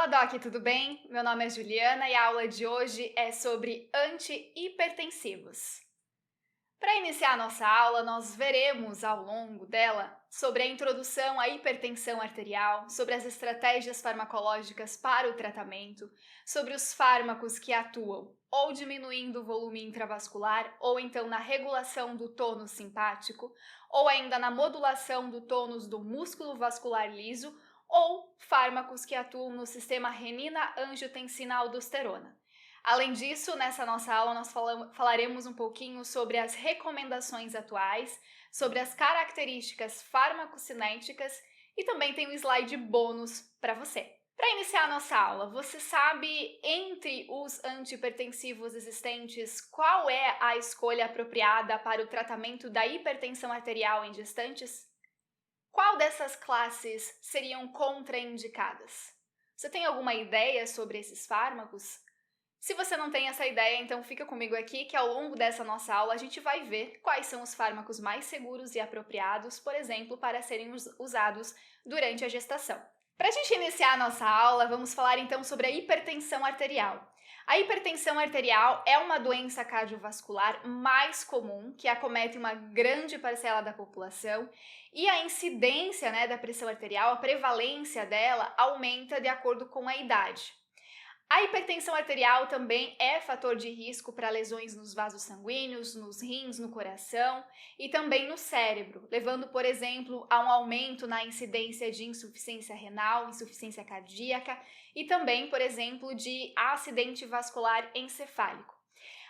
Fala, Doc, tudo bem? Meu nome é Juliana e a aula de hoje é sobre antihipertensivos. Para iniciar nossa aula, nós veremos ao longo dela sobre a introdução à hipertensão arterial, sobre as estratégias farmacológicas para o tratamento, sobre os fármacos que atuam ou diminuindo o volume intravascular, ou então na regulação do tônus simpático, ou ainda na modulação do tônus do músculo vascular liso, ou fármacos que atuam no sistema renina-angiotensina-aldosterona. Além disso, nessa nossa aula nós falaremos um pouquinho sobre as recomendações atuais, sobre as características farmacocinéticas e também tem um slide bônus para você. Para iniciar a nossa aula, você sabe entre os antihipertensivos existentes qual é a escolha apropriada para o tratamento da hipertensão arterial em gestantes? Qual dessas classes seriam contraindicadas? Você tem alguma ideia sobre esses fármacos? Se você não tem essa ideia, então fica comigo aqui que ao longo dessa nossa aula a gente vai ver quais são os fármacos mais seguros e apropriados, por exemplo, para serem usados durante a gestação. Para a gente iniciar a nossa aula, vamos falar então sobre a hipertensão arterial. A hipertensão arterial é uma doença cardiovascular mais comum que acomete uma grande parcela da população e a incidência, da pressão arterial, a prevalência dela aumenta de acordo com a idade. A hipertensão arterial também é fator de risco para lesões nos vasos sanguíneos, nos rins, no coração e também no cérebro, levando, por exemplo, a um aumento na incidência de insuficiência renal, insuficiência cardíaca e também, por exemplo, de acidente vascular encefálico.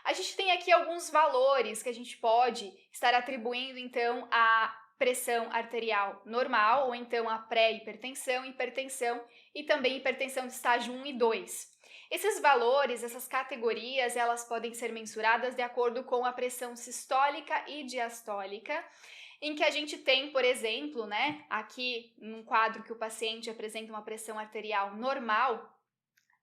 A gente tem aqui alguns valores que a gente pode estar atribuindo, então, à pressão arterial normal, ou então a pré-hipertensão, hipertensão e também hipertensão de estágio 1 e 2. Esses valores, essas categorias, elas podem ser mensuradas de acordo com a pressão sistólica e diastólica, em que a gente tem, por exemplo, aqui num quadro que o paciente apresenta uma pressão arterial normal,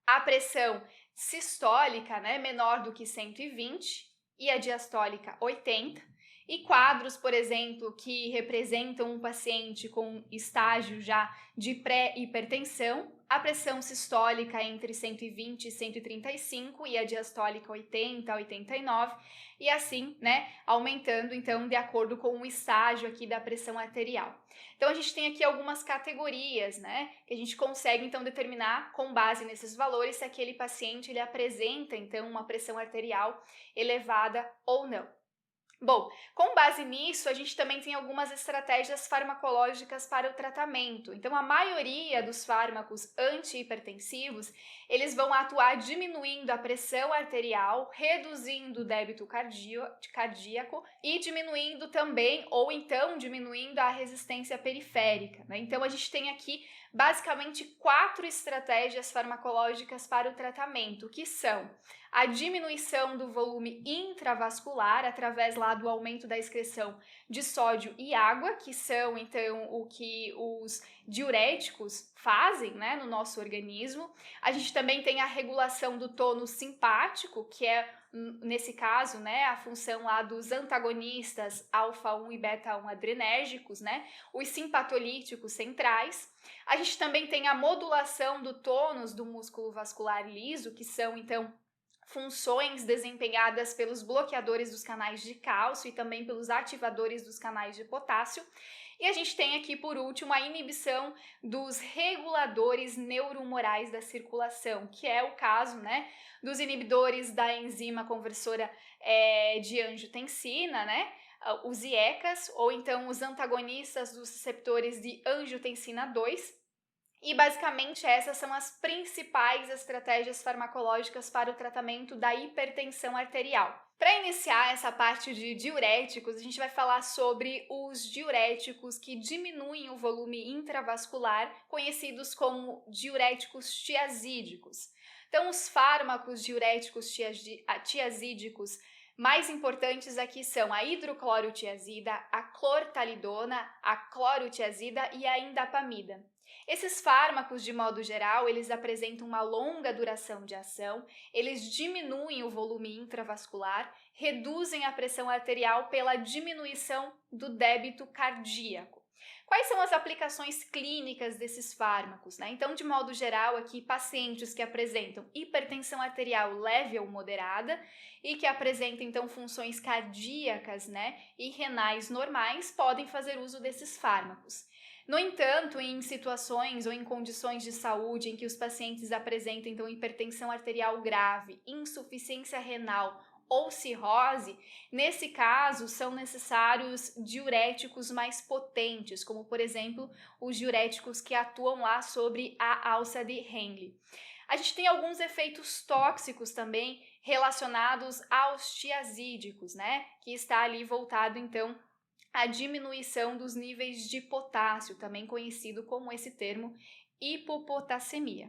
a pressão sistólica, menor do que 120 e a diastólica 80, e quadros, por exemplo, que representam um paciente com estágio já de pré-hipertensão, a pressão sistólica entre 120 e 135 e a diastólica 80 a 89, e assim, aumentando então de acordo com o estágio aqui da pressão arterial. Então a gente tem aqui algumas categorias, que a gente consegue então determinar com base nesses valores se aquele paciente ele apresenta então uma pressão arterial elevada ou não. Bom, com base nisso, a gente também tem algumas estratégias farmacológicas para o tratamento. Então, a maioria dos fármacos antihipertensivos, eles vão atuar diminuindo a pressão arterial, reduzindo o débito cardíaco e diminuindo também, ou então diminuindo a resistência periférica. Então, a gente tem aqui basicamente 4 estratégias farmacológicas para o tratamento, que são a diminuição do volume intravascular através lá do aumento da excreção de sódio e água, que são então o que os diuréticos fazem, no nosso organismo. A gente também tem a regulação do tônus simpático, que é nesse caso, a função lá dos antagonistas alfa-1 e beta-1 adrenérgicos, os simpatolíticos centrais. A gente também tem a modulação do tônus do músculo vascular liso, que são então funções desempenhadas pelos bloqueadores dos canais de cálcio e também pelos ativadores dos canais de potássio. E a gente tem aqui, por último, a inibição dos reguladores neurohumorais da circulação, que é o caso, dos inibidores da enzima conversora de angiotensina, os IECAs, ou então os antagonistas dos receptores de angiotensina 2, e basicamente essas são as principais estratégias farmacológicas para o tratamento da hipertensão arterial. Para iniciar essa parte de diuréticos, a gente vai falar sobre os diuréticos que diminuem o volume intravascular, conhecidos como diuréticos tiazídicos. Então, os fármacos diuréticos tiazídicos mais importantes aqui são a hidroclorotiazida, a clortalidona, a clorotiazida e a indapamida. Esses fármacos, de modo geral, eles apresentam uma longa duração de ação, eles diminuem o volume intravascular, reduzem a pressão arterial pela diminuição do débito cardíaco. Quais são as aplicações clínicas desses fármacos, né? Então, de modo geral, aqui, pacientes que apresentam hipertensão arterial leve ou moderada e que apresentam, então, funções cardíacas, né, e renais normais, podem fazer uso desses fármacos. No entanto, em situações ou em condições de saúde em que os pacientes apresentam, então, hipertensão arterial grave, insuficiência renal ou cirrose, nesse caso são necessários diuréticos mais potentes, como por exemplo os diuréticos que atuam lá sobre a alça de Henle. A gente tem alguns efeitos tóxicos também relacionados aos tiazídicos, né? Que está ali voltado então à diminuição dos níveis de potássio, também conhecido como esse termo hipopotassemia.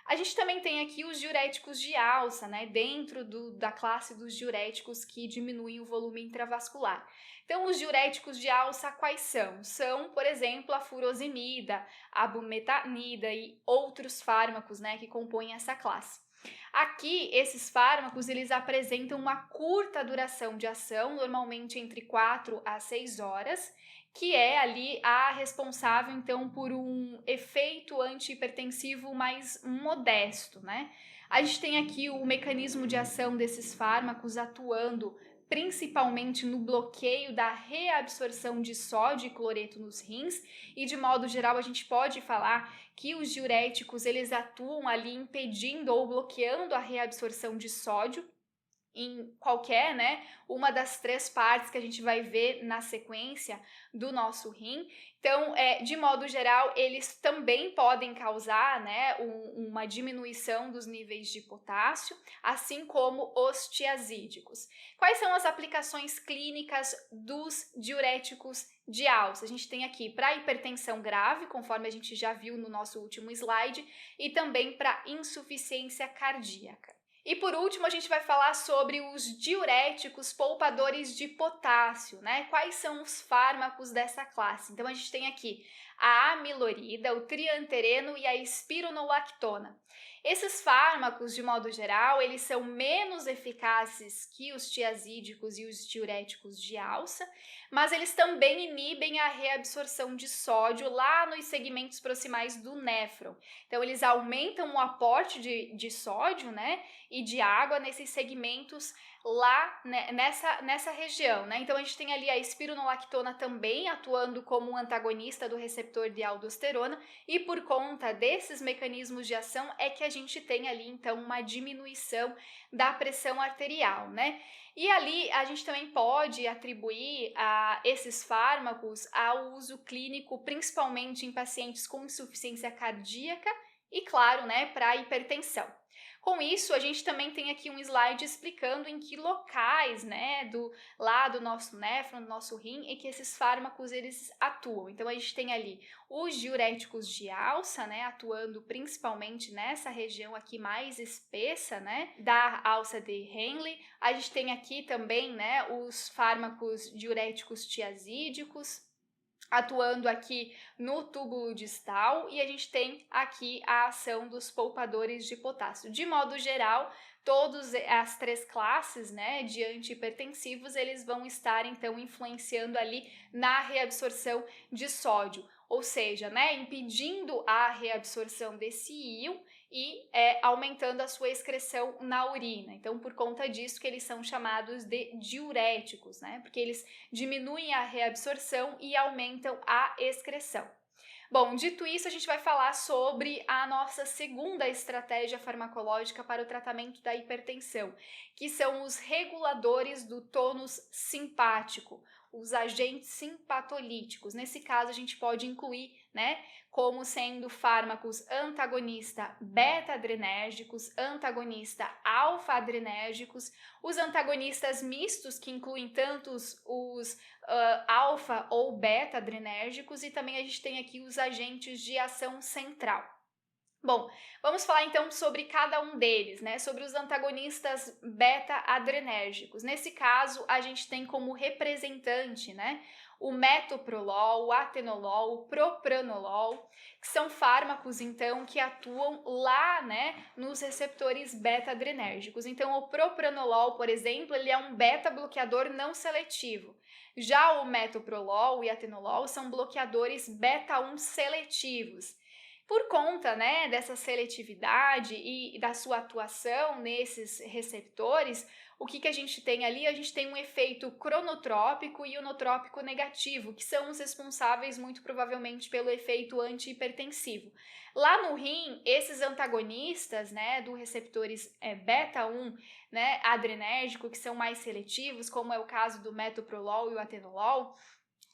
A gente também tem aqui os diuréticos de alça, né, dentro da classe dos diuréticos que diminuem o volume intravascular. Então, os diuréticos de alça quais são? São, por exemplo, a furosemida, a bumetanida e outros fármacos, né, que compõem essa classe. Aqui, esses fármacos, eles apresentam uma curta duração de ação, normalmente entre 4 a 6 horas, que é ali a responsável, então, por um efeito antihipertensivo mais modesto, né? A gente tem aqui o mecanismo de ação desses fármacos atuando principalmente no bloqueio da reabsorção de sódio e cloreto nos rins, e de modo geral a gente pode falar que os diuréticos eles atuam ali impedindo ou bloqueando a reabsorção de sódio em qualquer, né, uma das 3 partes que a gente vai ver na sequência do nosso rim. Então, de modo geral, eles também podem causar, né, uma diminuição dos níveis de potássio, assim como os tiazídicos. Quais são as aplicações clínicas dos diuréticos de alça? A gente tem aqui para hipertensão grave, conforme a gente já viu no nosso último slide, e também para insuficiência cardíaca. E por último, a gente vai falar sobre os diuréticos poupadores de potássio, né? Quais são os fármacos dessa classe? Então, a gente tem aqui a amilorida, o triantereno e a espironolactona. Esses fármacos, de modo geral, eles são menos eficazes que os tiazídicos e os diuréticos de alça, mas eles também inibem a reabsorção de sódio lá nos segmentos proximais do néfron. Então, eles aumentam o aporte de sódio, né, e de água nesses segmentos lá, né, nessa região, né? Então a gente tem ali a espironolactona também atuando como um antagonista do receptor de aldosterona, e por conta desses mecanismos de ação é que a gente tem ali então uma diminuição da pressão arterial, né? E ali a gente também pode atribuir a esses fármacos ao uso clínico, principalmente em pacientes com insuficiência cardíaca e, claro, né, para hipertensão. Com isso, a gente também tem aqui um slide explicando em que locais, né, do nosso néfron, do nosso rim, em que esses fármacos eles atuam. Então, a gente tem ali os diuréticos de alça, né, atuando principalmente nessa região aqui mais espessa, né, da alça de Henle. A gente tem aqui também, né, os fármacos diuréticos tiazídicos, atuando aqui no túbulo distal, e a gente tem aqui a ação dos poupadores de potássio. De modo geral, todas as 3 classes, né, de antihipertensivos, eles vão estar então influenciando ali na reabsorção de sódio, ou seja, né, impedindo a reabsorção desse íon e aumentando a sua excreção na urina. Então, por conta disso que eles são chamados de diuréticos, né? Porque eles diminuem a reabsorção e aumentam a excreção. Bom, dito isso, a gente vai falar sobre a nossa segunda estratégia farmacológica para o tratamento da hipertensão, que são os reguladores do tônus simpático, os agentes simpatolíticos. Nesse caso, a gente pode incluir, né, como sendo fármacos antagonista beta-adrenérgicos, antagonista alfa-adrenérgicos, os antagonistas mistos, que incluem tanto os alfa ou beta-adrenérgicos, e também a gente tem aqui os agentes de ação central. Bom, vamos falar então sobre cada um deles, né? Sobre os antagonistas beta-adrenérgicos. Nesse caso, a gente tem como representante, né, o metoprolol, o atenolol, o propranolol, que são fármacos, então, que atuam lá, né, nos receptores beta-adrenérgicos. Então, o propranolol, por exemplo, ele é um beta-bloqueador não seletivo. Já o metoprolol e atenolol são bloqueadores beta-1 seletivos. Por conta, né, dessa seletividade e da sua atuação nesses receptores, o que a gente tem ali? A gente tem um efeito cronotrópico e onotrópico negativo, que são os responsáveis muito provavelmente pelo efeito antihipertensivo. Lá no rim, esses antagonistas, né, do receptores beta-1, né, adrenérgico, que são mais seletivos, como é o caso do metoprolol e o atenolol,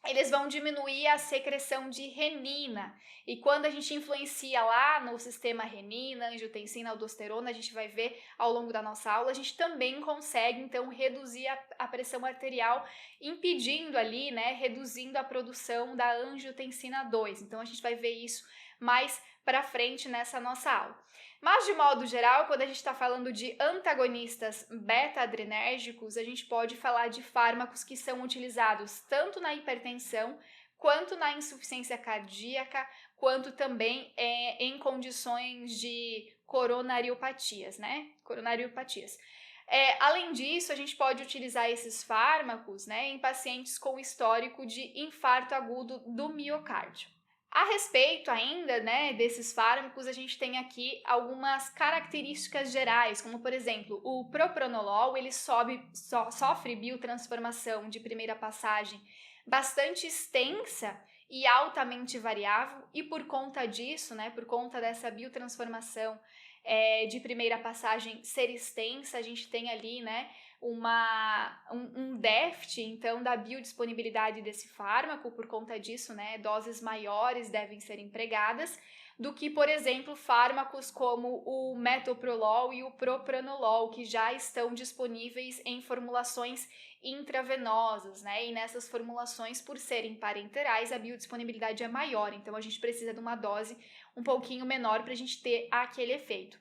eles vão diminuir a secreção de renina. E quando a gente influencia lá no sistema renina, angiotensina, aldosterona, a gente vai ver ao longo da nossa aula, a gente também consegue, então, reduzir a pressão arterial, impedindo ali, né, reduzindo a produção da angiotensina 2. Então, a gente vai ver isso mais para frente nessa nossa aula. Mas, de modo geral, quando a gente está falando de antagonistas beta-adrenérgicos, a gente pode falar de fármacos que são utilizados tanto na hipertensão, quanto na insuficiência cardíaca, quanto também em condições de coronariopatias, né? Coronariopatias. Além disso, a gente pode utilizar esses fármacos, né, em pacientes com histórico de infarto agudo do miocárdio. A respeito ainda, né, desses fármacos, a gente tem aqui algumas características gerais, como por exemplo, o propranolol, ele sofre biotransformação de primeira passagem bastante extensa e altamente variável, e por conta disso, né, por conta dessa biotransformação de primeira passagem ser extensa, a gente tem ali, né, um déficit, então, da biodisponibilidade desse fármaco. Por conta disso, né, doses maiores devem ser empregadas do que, por exemplo, fármacos como o metoprolol e o propranolol, que já estão disponíveis em formulações intravenosas, né? E nessas formulações, por serem parenterais, a biodisponibilidade é maior, então a gente precisa de uma dose um pouquinho menor para a gente ter aquele efeito.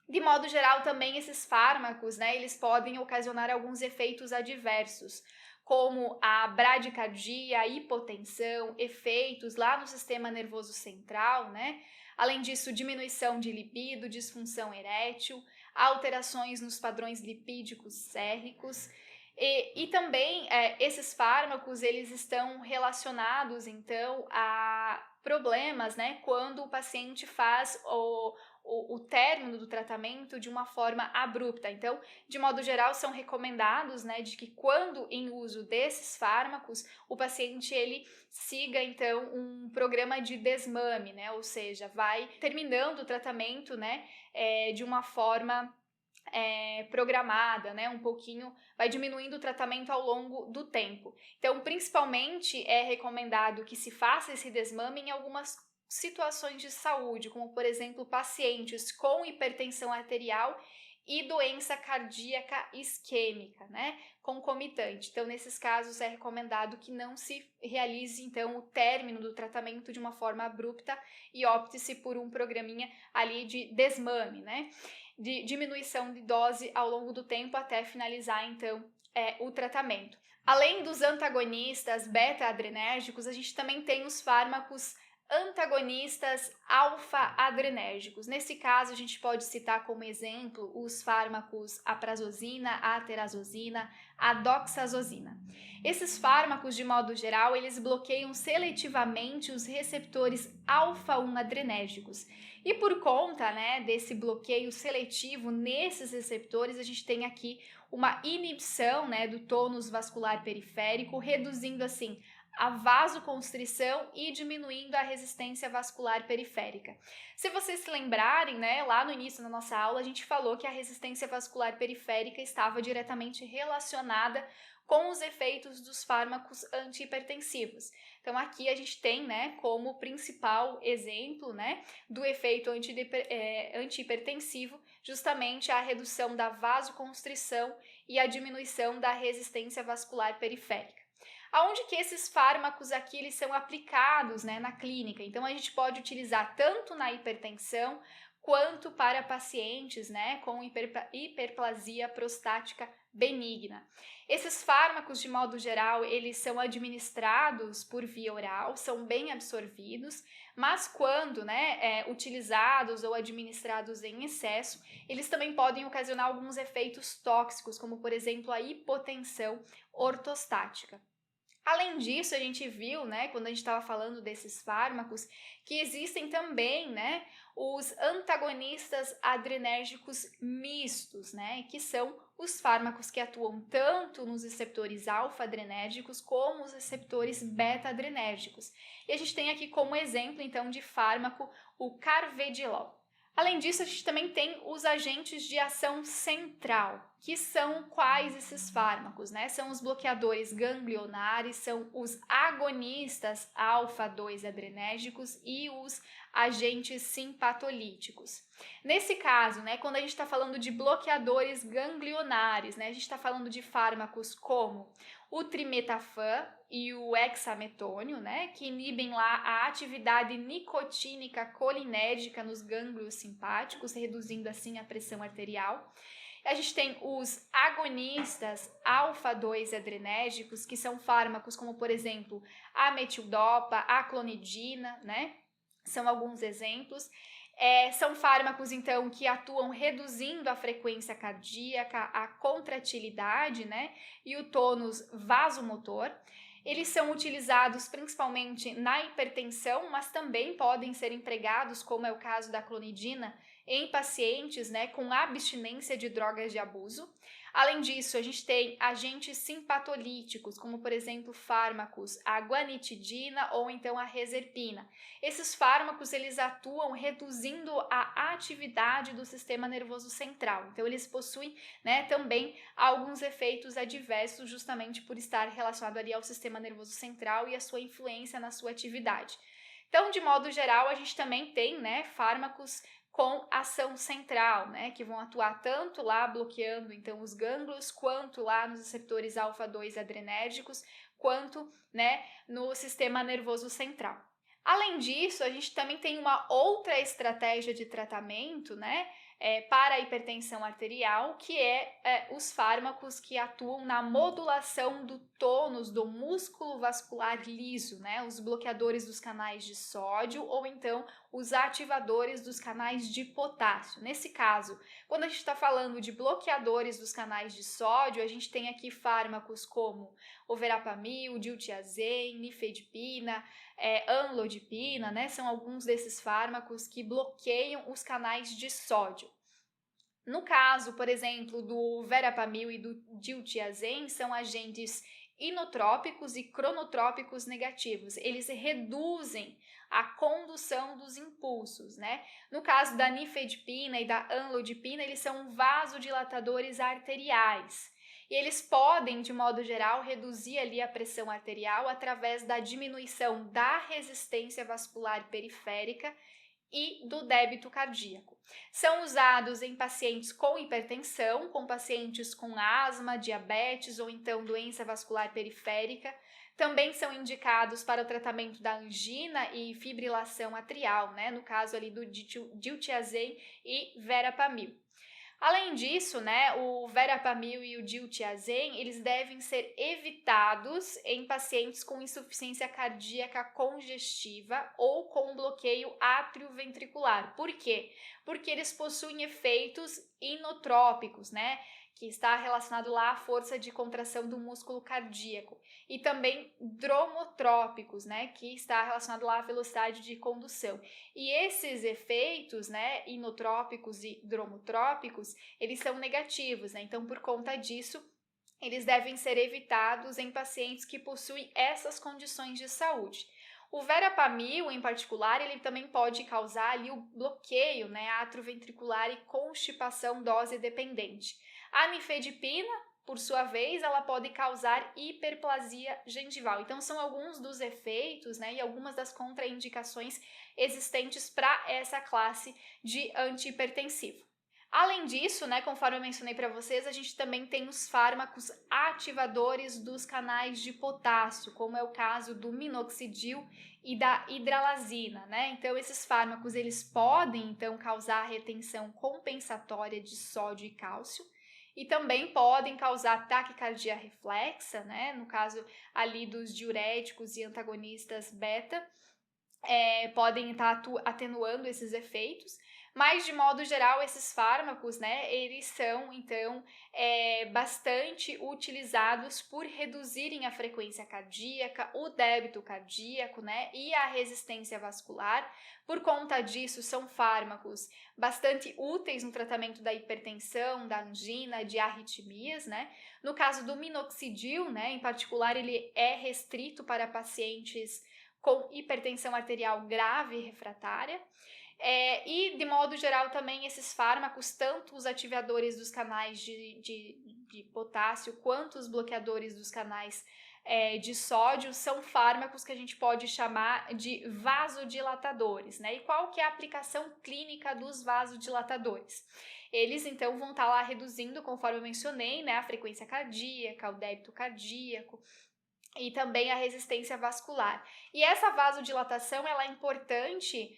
De modo geral, também esses fármacos, né, eles podem ocasionar alguns efeitos adversos, como a bradicardia, a hipotensão, efeitos lá no sistema nervoso central, né? Além disso, diminuição de libido, disfunção erétil, alterações nos padrões lipídicos sérricos. E também esses fármacos, eles estão relacionados, então, a problemas, né, quando o paciente faz o término do tratamento de uma forma abrupta. Então, de modo geral, são recomendados, né, de que quando em uso desses fármacos, o paciente ele siga então um programa de desmame, né, ou seja, vai terminando o tratamento, né, de uma forma programada, né, um pouquinho, vai diminuindo o tratamento ao longo do tempo. Então, principalmente é recomendado que se faça esse desmame em algumas situações de saúde, como por exemplo, pacientes com hipertensão arterial e doença cardíaca isquêmica, né, concomitante. Então, nesses casos é recomendado que não se realize então o término do tratamento de uma forma abrupta e opte-se por um programinha ali de desmame, né, de diminuição de dose ao longo do tempo até finalizar então o tratamento. Além dos antagonistas beta-adrenérgicos, a gente também tem os fármacos antagonistas alfa-adrenérgicos. Nesse caso, a gente pode citar como exemplo os fármacos a prazosina, a terazosina, a doxazosina. Esses fármacos, de modo geral, eles bloqueiam seletivamente os receptores alfa-1 adrenérgicos. E por conta, né, desse bloqueio seletivo nesses receptores, a gente tem aqui uma inibição, né, do tônus vascular periférico, reduzindo assim a vasoconstrição e diminuindo a resistência vascular periférica. Se vocês se lembrarem, né, lá no início da nossa aula, a gente falou que a resistência vascular periférica estava diretamente relacionada com os efeitos dos fármacos antihipertensivos. Então aqui a gente tem, né, como principal exemplo, né, do efeito antihipertensivo justamente a redução da vasoconstrição e a diminuição da resistência vascular periférica. Aonde que esses fármacos aqui eles são aplicados, né, na clínica? Então a gente pode utilizar tanto na hipertensão quanto para pacientes, né, com hiperplasia prostática benigna. Esses fármacos, de modo geral, eles são administrados por via oral, são bem absorvidos, mas quando, né, utilizados ou administrados em excesso, eles também podem ocasionar alguns efeitos tóxicos, como por exemplo a hipotensão ortostática. Além disso, a gente viu, né, quando a gente estava falando desses fármacos, que existem também, né, os antagonistas adrenérgicos mistos, né, que são os fármacos que atuam tanto nos receptores alfa-adrenérgicos como os receptores beta-adrenérgicos. E a gente tem aqui como exemplo, então, de fármaco o carvedilol. Além disso, a gente também tem os agentes de ação central, que são quais esses fármacos, né? São os bloqueadores ganglionares, são os agonistas alfa-2 adrenérgicos e os agentes simpatolíticos. Nesse caso, né, quando a gente está falando de bloqueadores ganglionares, né, a gente está falando de fármacos como o trimetafan e o hexametônio, né, que inibem lá a atividade nicotínica colinérgica nos gânglios simpáticos, reduzindo assim a pressão arterial. A gente tem os agonistas alfa-2 adrenérgicos, que são fármacos como, por exemplo, a metildopa, a clonidina, né? São alguns exemplos. São fármacos, então, que atuam reduzindo a frequência cardíaca, a contratilidade, né, e o tônus vasomotor. Eles são utilizados principalmente na hipertensão, mas também podem ser empregados, como é o caso da clonidina, em pacientes, né, com abstinência de drogas de abuso. Além disso, a gente tem agentes simpatolíticos, como por exemplo fármacos, a guanitidina ou então a reserpina. Esses fármacos, eles atuam reduzindo a atividade do sistema nervoso central. Então, eles possuem, né, também alguns efeitos adversos, justamente por estar relacionado ali ao sistema nervoso central e a sua influência na sua atividade. Então, de modo geral, a gente também tem, né, fármacos com ação central, né, que vão atuar tanto lá bloqueando então os gânglios, quanto lá nos receptores alfa-2 adrenérgicos, quanto, né, no sistema nervoso central. Além disso, a gente também tem uma outra estratégia de tratamento, né, para a hipertensão arterial, que os fármacos que atuam na modulação do tônus do músculo vascular liso, né, os bloqueadores dos canais de sódio ou então os ativadores dos canais de potássio. Nesse caso, quando a gente está falando de bloqueadores dos canais de sódio, a gente tem aqui fármacos como o verapamil, diltiazem, nifedipina, amlodipina, né? São alguns desses fármacos que bloqueiam os canais de sódio. No caso, por exemplo, do verapamil e do diltiazem, são agentes inotrópicos e cronotrópicos negativos. Eles reduzem a condução dos impulsos, né? No caso da nifedipina e da amlodipina, eles são vasodilatadores arteriais. E eles podem, de modo geral, reduzir ali a pressão arterial através da diminuição da resistência vascular periférica e do débito cardíaco. São usados em pacientes com hipertensão, com pacientes com asma, diabetes ou então doença vascular periférica. Também são indicados para o tratamento da angina e fibrilação atrial, né? No caso ali do diltiazem e verapamil. Além disso, né, o verapamil e o diltiazem, eles devem ser evitados em pacientes com insuficiência cardíaca congestiva ou com bloqueio atrioventricular. Por quê? Porque eles possuem efeitos inotrópicos, né, que está relacionado lá à força de contração do músculo cardíaco, e também dromotrópicos, né, que está relacionado lá à velocidade de condução. E esses efeitos, né, inotrópicos e dromotrópicos, eles são negativos, né? Então, por conta disso, eles devem ser evitados em pacientes que possuem essas condições de saúde. O verapamil, em particular, ele também pode causar ali o bloqueio, né, atrioventricular e constipação dose dependente. A nifedipina, por sua vez, ela pode causar hiperplasia gengival. Então, são alguns dos efeitos, né, e algumas das contraindicações existentes para essa classe de antihipertensivo. Além disso, né, conforme eu mencionei para vocês, a gente também tem os fármacos ativadores dos canais de potássio, como é o caso do minoxidil e da hidralazina, né? Então, esses fármacos, eles podem, então, causar retenção compensatória de sódio e cálcio, e também podem causar taquicardia reflexa, né? No caso ali dos diuréticos e antagonistas beta, podem estar atenuando esses efeitos, mas de modo geral esses fármacos, né, eles são então bastante utilizados por reduzirem a frequência cardíaca, o débito cardíaco, né, e a resistência vascular. Por conta disso, são fármacos bastante úteis no tratamento da hipertensão, da angina, de arritmias, né. No caso do minoxidil, né, em particular, ele é restrito para pacientes com hipertensão arterial grave e refratária. E, de modo geral, também esses fármacos, tanto os ativadores dos canais de potássio quanto os bloqueadores dos canais de sódio, são fármacos que a gente pode chamar de vasodilatadores, né? E qual que é a aplicação clínica dos vasodilatadores? Eles, então, vão estar lá reduzindo, conforme eu mencionei, né, a frequência cardíaca, o débito cardíaco, e também a resistência vascular. E essa vasodilatação ela é importante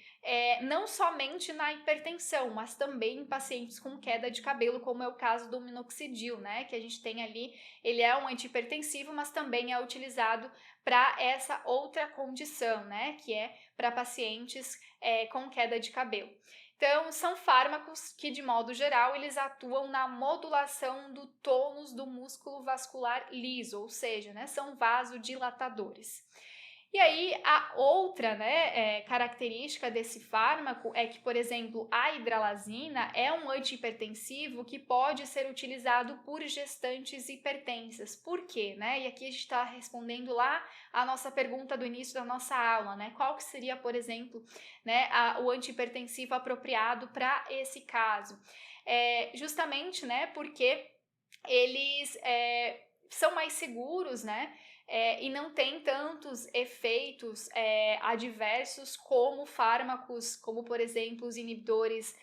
não somente na hipertensão, mas também em pacientes com queda de cabelo, como é o caso do minoxidil, né? Que a gente tem ali, ele é um antihipertensivo, mas também é utilizado para essa outra condição, né? Que é para pacientes com queda de cabelo. Então, são fármacos que, de modo geral, eles atuam na modulação do tônus do músculo vascular liso, ou seja, né, são vasodilatadores. E aí, a outra, né, característica desse fármaco é que, por exemplo, a hidralazina é um antihipertensivo que pode ser utilizado por gestantes hipertensas. Por quê? Né? E aqui a gente está respondendo lá a nossa pergunta do início da nossa aula, né? Qual que seria, por exemplo, né, o antihipertensivo apropriado para esse caso? Justamente, né, porque eles são mais seguros, né? E não tem tantos efeitos adversos como fármacos, como por exemplo os inibidores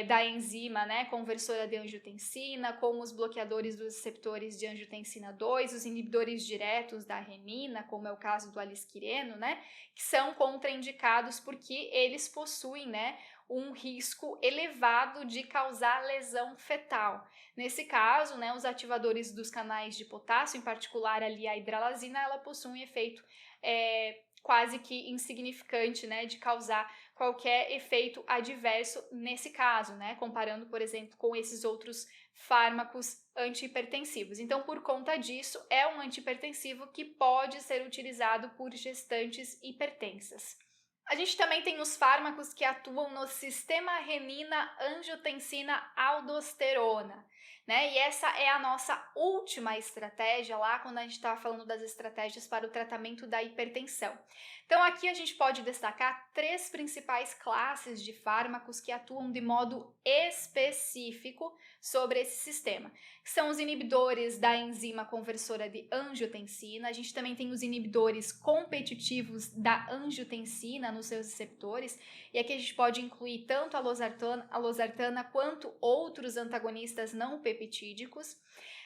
da enzima, né, conversora de angiotensina, como os bloqueadores dos receptores de angiotensina 2, os inibidores diretos da renina, como é o caso do alisquireno, né, que são contraindicados porque eles possuem, né, um risco elevado de causar lesão fetal. Nesse caso, né, os ativadores dos canais de potássio, em particular ali a hidralazina, ela possui um efeito quase que insignificante, né, de causar qualquer efeito adverso nesse caso, né, comparando, por exemplo, com esses outros fármacos antihipertensivos. Então, por conta disso, é um antihipertensivo que pode ser utilizado por gestantes hipertensas. A gente também tem os fármacos que atuam no sistema renina-angiotensina-aldosterona, né? E essa é a nossa última estratégia lá quando a gente estava falando das estratégias para o tratamento da hipertensão. Então aqui a gente pode destacar 3 principais classes de fármacos que atuam de modo específico sobre esse sistema, que são os inibidores da enzima conversora de angiotensina. A gente também tem os inibidores competitivos da angiotensina nos seus receptores, e aqui a gente pode incluir tanto a losartana quanto outros antagonistas não peptídicos.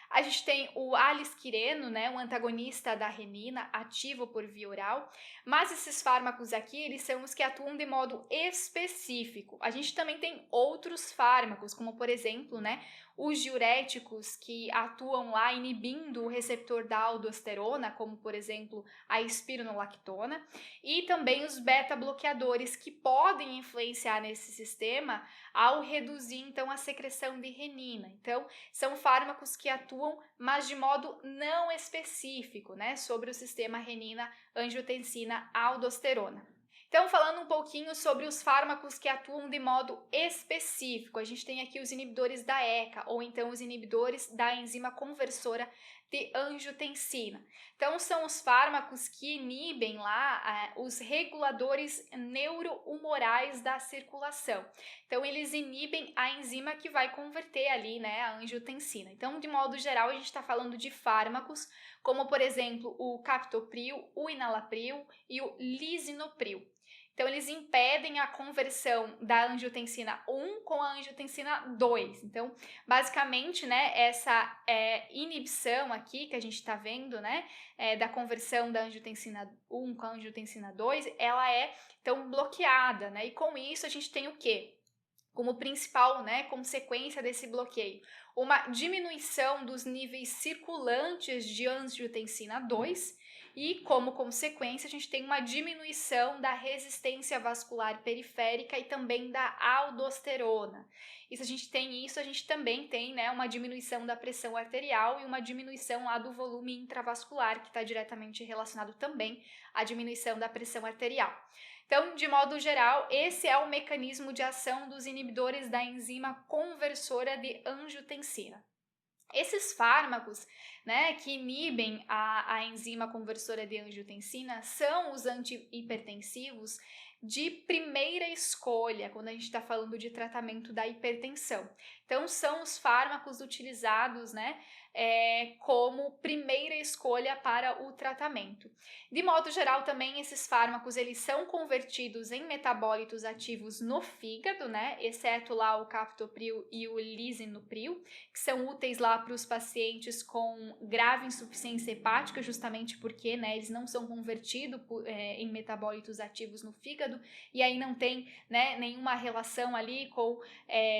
A gente tem o alisquireno, né, um antagonista da renina, ativo por via oral, mas esses fármacos aqui, eles são os que atuam de modo específico. A gente também tem outros fármacos, como por exemplo, né, os diuréticos que atuam lá inibindo o receptor da aldosterona, como por exemplo a espironolactona, e também os beta-bloqueadores que podem influenciar nesse sistema ao reduzir então a secreção de renina. Então, são fármacos que atuam, mas de modo não específico, né, sobre o sistema renina-angiotensina-aldosterona. Então, falando um pouquinho sobre os fármacos que atuam de modo específico, a gente tem aqui os inibidores da ECA, ou então os inibidores da enzima conversora de angiotensina. Então, são os fármacos que inibem lá os reguladores neurohumorais da circulação. Então, eles inibem a enzima que vai converter ali, né, a angiotensina. Então, de modo geral, a gente está falando de fármacos como, por exemplo, o captopril, o enalapril e o lisinopril. Então, eles impedem a conversão da angiotensina 1 com a angiotensina 2. Então, basicamente, né, essa inibição aqui que a gente está vendo, né, da conversão da angiotensina 1 com a angiotensina 2, ela é, então, bloqueada, né? E com isso, a gente tem o quê? Como principal, né, consequência desse bloqueio, uma diminuição dos níveis circulantes de angiotensina 2 e, como consequência, a gente tem uma diminuição da resistência vascular periférica e também da aldosterona. E se a gente tem isso, a gente também tem, né, uma diminuição da pressão arterial e uma diminuição lá do volume intravascular, que está diretamente relacionado também à diminuição da pressão arterial. Então, de modo geral, esse é o mecanismo de ação dos inibidores da enzima conversora de angiotensina. Esses fármacos, né, que inibem a enzima conversora de angiotensina são os antihipertensivos de primeira escolha quando a gente está falando de tratamento da hipertensão. Então, são os fármacos utilizados, né, como primeira escolha para o tratamento. De modo geral, também esses fármacos eles são convertidos em metabólitos ativos no fígado, né, exceto lá o captopril e o lisinopril, que são úteis lá para os pacientes com grave insuficiência hepática, justamente porque, né, eles não são convertidos em metabólitos ativos no fígado, e aí não tem, né, nenhuma relação ali com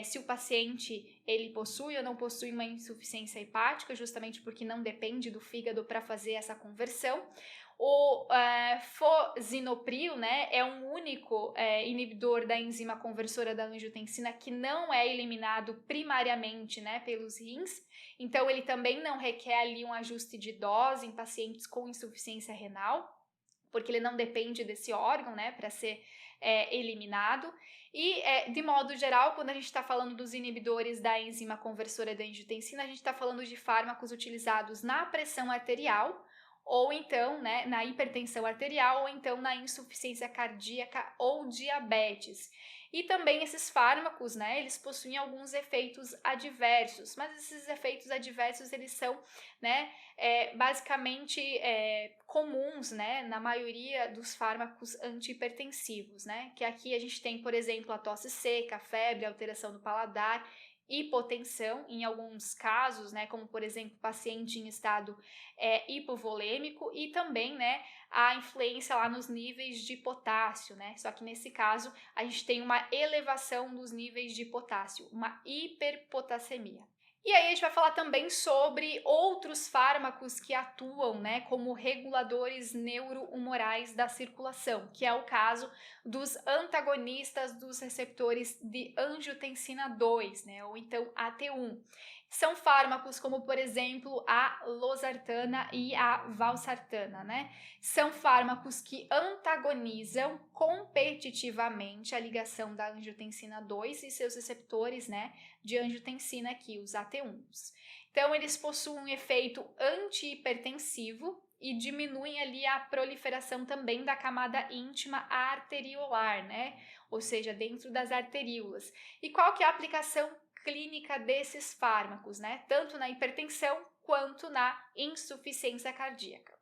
se o paciente ele possui ou não possui uma insuficiência hepática, justamente porque não depende do fígado para fazer essa conversão. O fosinopril, né, é um único inibidor da enzima conversora da angiotensina que não é eliminado primariamente, né, pelos rins, então ele também não requer ali um ajuste de dose em pacientes com insuficiência renal, porque ele não depende desse órgão, né, para ser eliminado. E, de modo geral, quando a gente está falando dos inibidores da enzima conversora da angiotensina, a gente está falando de fármacos utilizados na pressão arterial, ou então, né, na hipertensão arterial, ou então na insuficiência cardíaca ou diabetes. E também esses fármacos, né, eles possuem alguns efeitos adversos, mas esses efeitos adversos, eles são, né, basicamente comuns, né, na maioria dos fármacos antihipertensivos, né, que aqui a gente tem, por exemplo, a tosse seca, febre, alteração do paladar, hipotensão, em alguns casos, né, como por exemplo, paciente em estado hipovolêmico e também, né, a influência lá nos níveis de potássio, né, só que nesse caso a gente tem uma elevação dos níveis de potássio, uma hiperpotassemia. E aí a gente vai falar também sobre outros fármacos que atuam, né, como reguladores neurohumorais da circulação, que é o caso dos antagonistas dos receptores de angiotensina 2, né, ou então AT1. São fármacos como, por exemplo, a losartana e a valsartana, né? São fármacos que antagonizam competitivamente a ligação da angiotensina 2 e seus receptores, né, de angiotensina aqui, os AT1s. Então, eles possuem um efeito antihipertensivo e diminuem ali a proliferação também da camada íntima arteriolar, né? Ou seja, dentro das arteríolas. E qual que é a aplicação clínica desses fármacos, né? Tanto na hipertensão quanto na insuficiência cardíaca.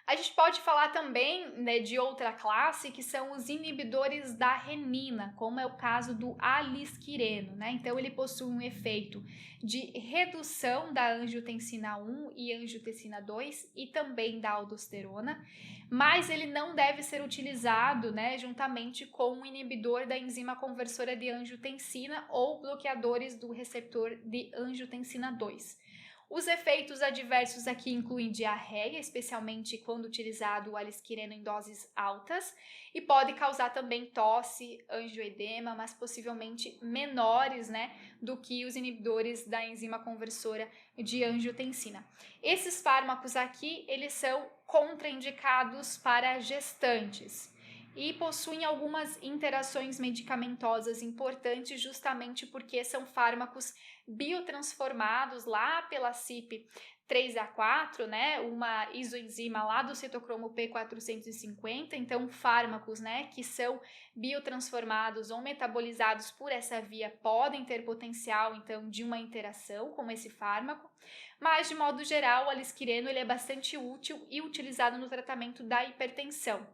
A gente pode falar também, né, de outra classe, que são os inibidores da renina, como é o caso do alisquireno, né? Então, ele possui um efeito de redução da angiotensina 1 e angiotensina 2 e também da aldosterona, mas ele não deve ser utilizado, né, juntamente com o inibidor da enzima conversora de angiotensina ou bloqueadores do receptor de angiotensina 2. Os efeitos adversos aqui incluem diarreia, especialmente quando utilizado o alisquireno em doses altas, e pode causar também tosse, angioedema, mas possivelmente menores, né, do que os inibidores da enzima conversora de angiotensina. Esses fármacos aqui, eles são contraindicados para gestantes e possuem algumas interações medicamentosas importantes justamente porque são fármacos biotransformados lá pela CYP3A4, né, uma isoenzima lá do citocromo P450, então fármacos, né, que são biotransformados ou metabolizados por essa via podem ter potencial, então, de uma interação com esse fármaco, mas de modo geral o alisquireno ele é bastante útil e utilizado no tratamento da hipertensão.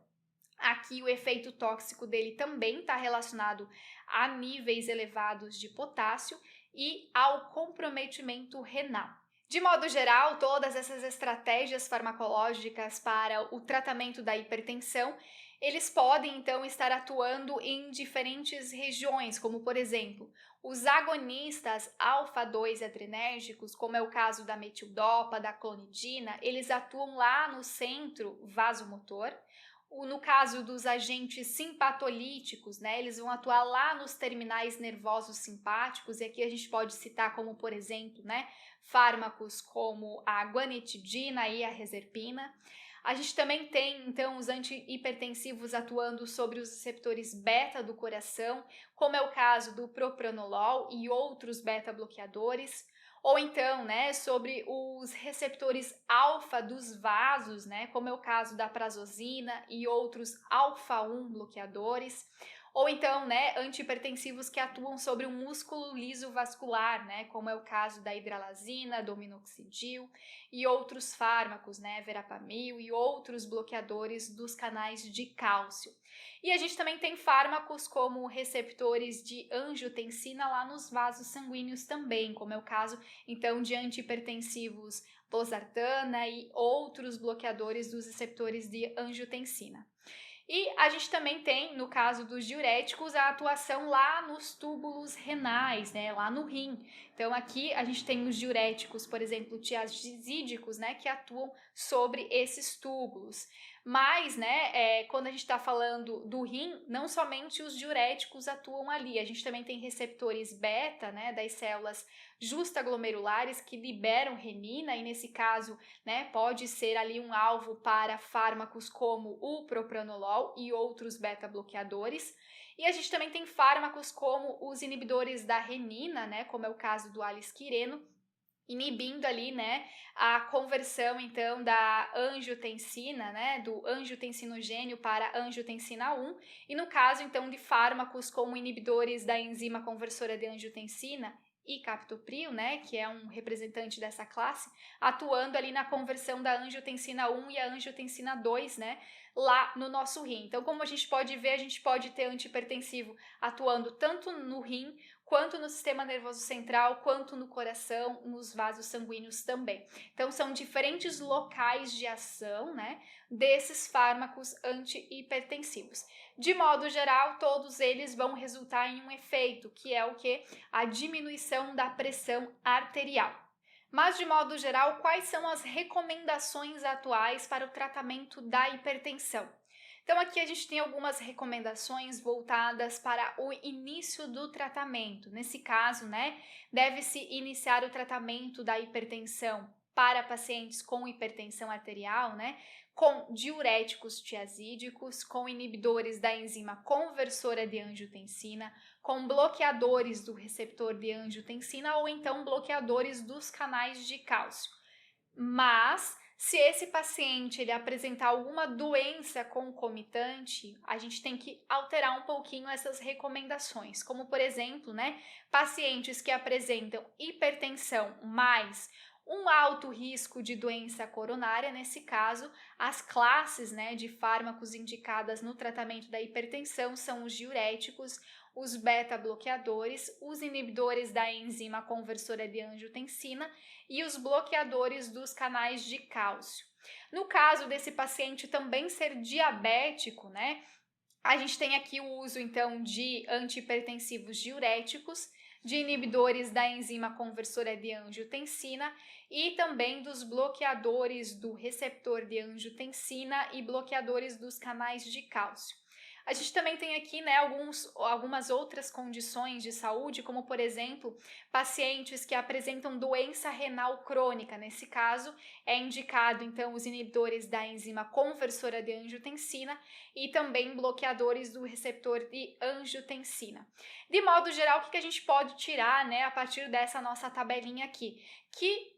Aqui o efeito tóxico dele também está relacionado a níveis elevados de potássio e ao comprometimento renal. De modo geral, todas essas estratégias farmacológicas para o tratamento da hipertensão, eles podem então estar atuando em diferentes regiões, como por exemplo, os agonistas alfa-2 adrenérgicos, como é o caso da metildopa, da clonidina, eles atuam lá no centro vasomotor. No caso dos agentes simpatolíticos, né, eles vão atuar lá nos terminais nervosos simpáticos, e aqui a gente pode citar como, por exemplo, né, fármacos como a guanetidina e a reserpina. A gente também tem, então, os antihipertensivos atuando sobre os receptores beta do coração, como é o caso do propranolol e outros beta-bloqueadores. Ou então, né, sobre os receptores alfa dos vasos, né, como é o caso da prazosina e outros alfa-1 bloqueadores. Ou então, né, antihipertensivos que atuam sobre o músculo liso vascular, né, como é o caso da hidralazina, do minoxidil e outros fármacos, né, verapamil e outros bloqueadores dos canais de cálcio. E a gente também tem fármacos como receptores de angiotensina lá nos vasos sanguíneos também, como é o caso então de antihipertensivos losartana e outros bloqueadores dos receptores de angiotensina. E a gente também tem, no caso dos diuréticos, a atuação lá nos túbulos renais, né, lá no rim. Então aqui a gente tem os diuréticos, por exemplo, tiazídicos, né, que atuam sobre esses túbulos. Mas, né, quando a gente está falando do rim, não somente os diuréticos atuam ali, a gente também tem receptores beta, né, das células justaglomerulares que liberam renina, e nesse caso, né, pode ser ali um alvo para fármacos como o propranolol e outros beta-bloqueadores. E a gente também tem fármacos como os inibidores da renina, né, como é o caso do alisquireno, inibindo ali, né, a conversão então da angiotensina, né, do angiotensinogênio para angiotensina 1, e no caso então de fármacos como inibidores da enzima conversora de angiotensina e captopril, né, que é um representante dessa classe, atuando ali na conversão da angiotensina 1 e a angiotensina 2, né, lá no nosso rim. Então, como a gente pode ver, a gente pode ter antihipertensivo atuando tanto no rim, quanto no sistema nervoso central, quanto no coração, nos vasos sanguíneos também. Então, são diferentes locais de ação, né, desses fármacos antihipertensivos. De modo geral, todos eles vão resultar em um efeito, que é o que? A diminuição da pressão arterial. Mas, de modo geral, quais são as recomendações atuais para o tratamento da hipertensão? Então, aqui a gente tem algumas recomendações voltadas para o início do tratamento. Nesse caso, né, deve-se iniciar o tratamento da hipertensão para pacientes com hipertensão arterial, né, com diuréticos tiazídicos, com inibidores da enzima conversora de angiotensina, com bloqueadores do receptor de angiotensina ou então bloqueadores dos canais de cálcio. Mas se esse paciente ele apresentar alguma doença concomitante, a gente tem que alterar um pouquinho essas recomendações, como por exemplo, né, pacientes que apresentam hipertensão mais um alto risco de doença coronária. Nesse caso, as classes, né, de fármacos indicadas no tratamento da hipertensão são os diuréticos, os beta-bloqueadores, os inibidores da enzima conversora de angiotensina e os bloqueadores dos canais de cálcio. No caso desse paciente também ser diabético, né, a gente tem aqui o uso então de antihipertensivos diuréticos, de inibidores da enzima conversora de angiotensina e também dos bloqueadores do receptor de angiotensina e bloqueadores dos canais de cálcio. A gente também tem aqui, né, algumas outras condições de saúde, como por exemplo, pacientes que apresentam doença renal crônica. Nesse caso, é indicado então os inibidores da enzima conversora de angiotensina e também bloqueadores do receptor de angiotensina. De modo geral, o que a gente pode tirar, né, a partir dessa nossa tabelinha aqui? Que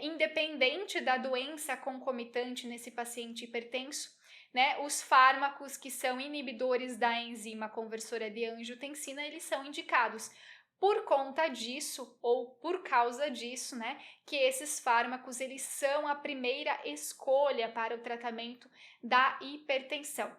independente da doença concomitante nesse paciente hipertenso, né, os fármacos que são inibidores da enzima conversora de angiotensina, eles são indicados. Por conta disso, ou por causa disso, né, que esses fármacos eles são a primeira escolha para o tratamento da hipertensão.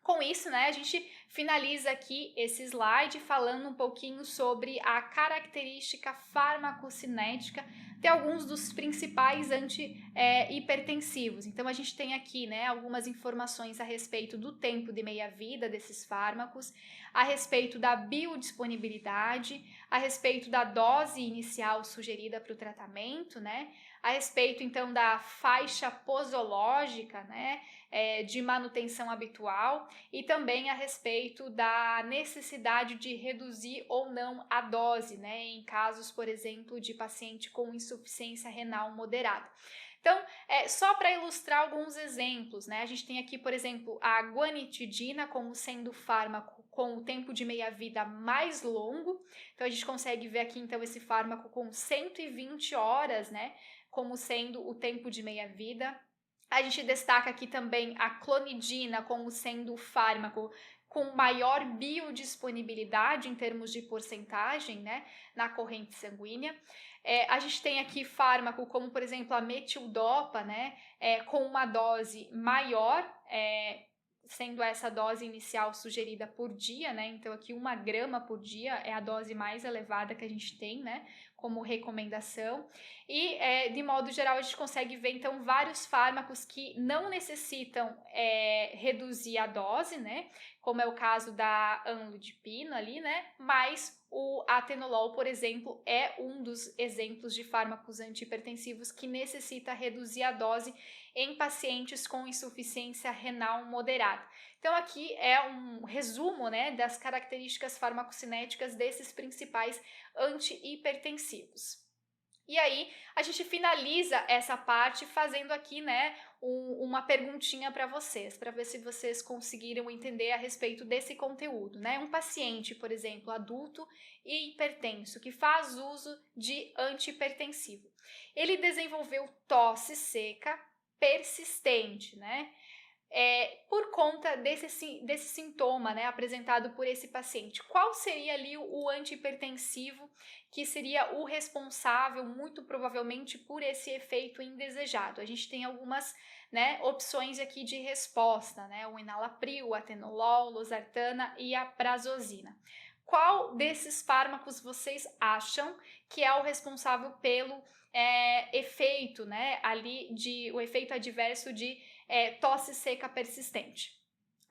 Com isso, né, a gente finaliza aqui esse slide falando um pouquinho sobre a característica farmacocinética de alguns dos principais anti-hipertensivos. Então, a gente tem aqui, né, algumas informações a respeito do tempo de meia-vida desses fármacos, a respeito da biodisponibilidade, a respeito da dose inicial sugerida para o tratamento, né, a respeito, então, da faixa posológica, né, de manutenção habitual, e também a respeito da necessidade de reduzir ou não a dose, né, em casos, por exemplo, de paciente com insuficiência renal moderada. Então, só para ilustrar alguns exemplos, né, a gente tem aqui, por exemplo, a guanitidina como sendo fármaco com o tempo de meia-vida mais longo. Então, a gente consegue ver aqui, então, esse fármaco com 120 horas, né, como sendo o tempo de meia-vida. A gente destaca aqui também a clonidina como sendo o fármaco com maior biodisponibilidade em termos de porcentagem, né, na corrente sanguínea. A gente tem aqui fármaco como, por exemplo, a metildopa, né, com uma dose maior, sendo essa dose inicial sugerida por dia, né, então aqui 1 grama por dia é a dose mais elevada que a gente tem, né, como recomendação. E, de modo geral, a gente consegue ver, então, vários fármacos que não necessitam reduzir a dose, né, como é o caso da amlodipina ali, né, mas o atenolol, por exemplo, é um dos exemplos de fármacos antihipertensivos que necessita reduzir a dose em pacientes com insuficiência renal moderada. Então, aqui é um resumo, né, das características farmacocinéticas desses principais antihipertensivos. E aí, a gente finaliza essa parte fazendo aqui, né, uma perguntinha para ver se vocês conseguiram entender a respeito desse conteúdo, né? Um paciente, por exemplo, adulto e hipertenso, que faz uso de antihipertensivo. Ele desenvolveu tosse seca persistente, né? Por conta desse sintoma, né, apresentado por esse paciente. Qual seria ali o antihipertensivo que seria o responsável, muito provavelmente, por esse efeito indesejado? A gente tem algumas, né, opções aqui de resposta, né, o enalapril, o atenolol, losartana e a prazosina. Qual desses fármacos vocês acham que é o responsável pelo efeito, né, ali o efeito adverso de tosse seca persistente?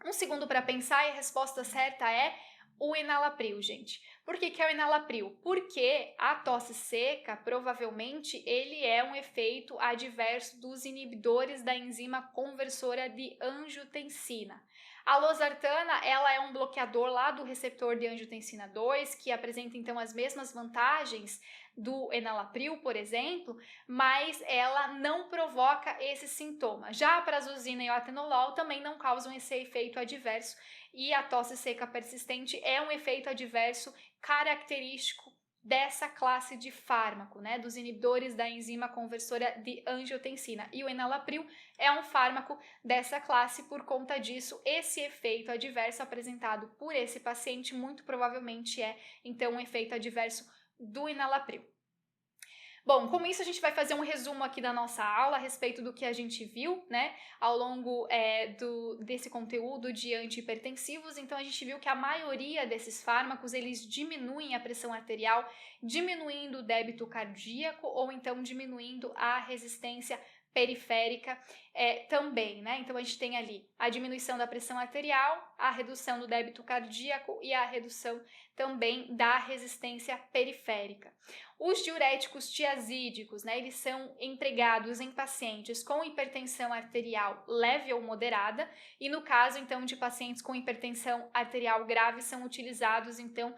Um segundo para pensar e a resposta certa é o enalapril, gente. Por que é o enalapril? Porque a tosse seca, provavelmente, ele é um efeito adverso dos inibidores da enzima conversora de angiotensina. A losartana, ela é um bloqueador lá do receptor de angiotensina 2, que apresenta, então, as mesmas vantagens do enalapril, por exemplo, mas ela não provoca esse sintoma. Já a prazosina e o atenolol também não causam esse efeito adverso, e a tosse seca persistente é um efeito adverso característico dessa classe de fármaco, né, dos inibidores da enzima conversora de angiotensina. E o enalapril é um fármaco dessa classe. Por conta disso, esse efeito adverso apresentado por esse paciente muito provavelmente é, então, um efeito adverso do enalapril. Bom, com isso a gente vai fazer um resumo aqui da nossa aula a respeito do que a gente viu, né, ao longo desse conteúdo de antihipertensivos. Então, a gente viu que a maioria desses fármacos, eles diminuem a pressão arterial, diminuindo o débito cardíaco ou então diminuindo a resistência periférica também, né? Então, a gente tem ali a diminuição da pressão arterial, a redução do débito cardíaco e a redução também da resistência periférica. Os diuréticos tiazídicos, né, eles são empregados em pacientes com hipertensão arterial leve ou moderada, e no caso, então, de pacientes com hipertensão arterial grave, são utilizados, então,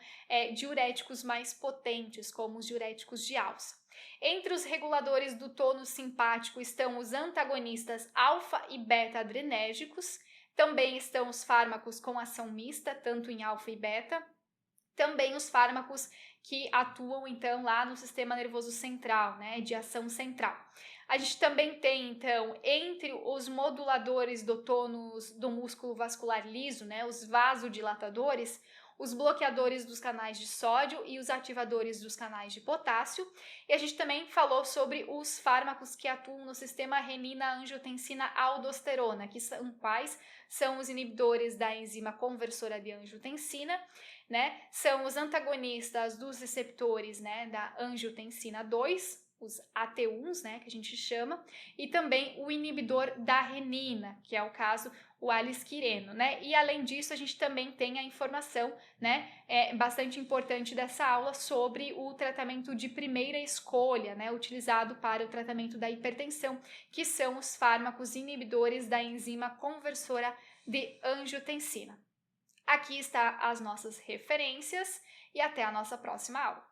diuréticos mais potentes, como os diuréticos de alça. Entre os reguladores do tônus simpático estão os antagonistas alfa e beta adrenérgicos, também estão os fármacos com ação mista, tanto em alfa e beta, também os fármacos que atuam, então, lá no sistema nervoso central, né, de ação central. A gente também tem, então, entre os moduladores do tônus do músculo vascular liso, né, os vasodilatadores, os bloqueadores dos canais de sódio e os ativadores dos canais de potássio. E a gente também falou sobre os fármacos que atuam no sistema renina-angiotensina-aldosterona, que são quais? São os inibidores da enzima conversora de angiotensina, né? São os antagonistas dos receptores, né, da angiotensina 2, os AT1s, né, que a gente chama, e também o inibidor da renina, que é o caso o alisquireno, né? E além disso, a gente também tem a informação, né, bastante importante dessa aula sobre o tratamento de primeira escolha, né, utilizado para o tratamento da hipertensão, que são os fármacos inibidores da enzima conversora de angiotensina. Aqui está as nossas referências e até a nossa próxima aula.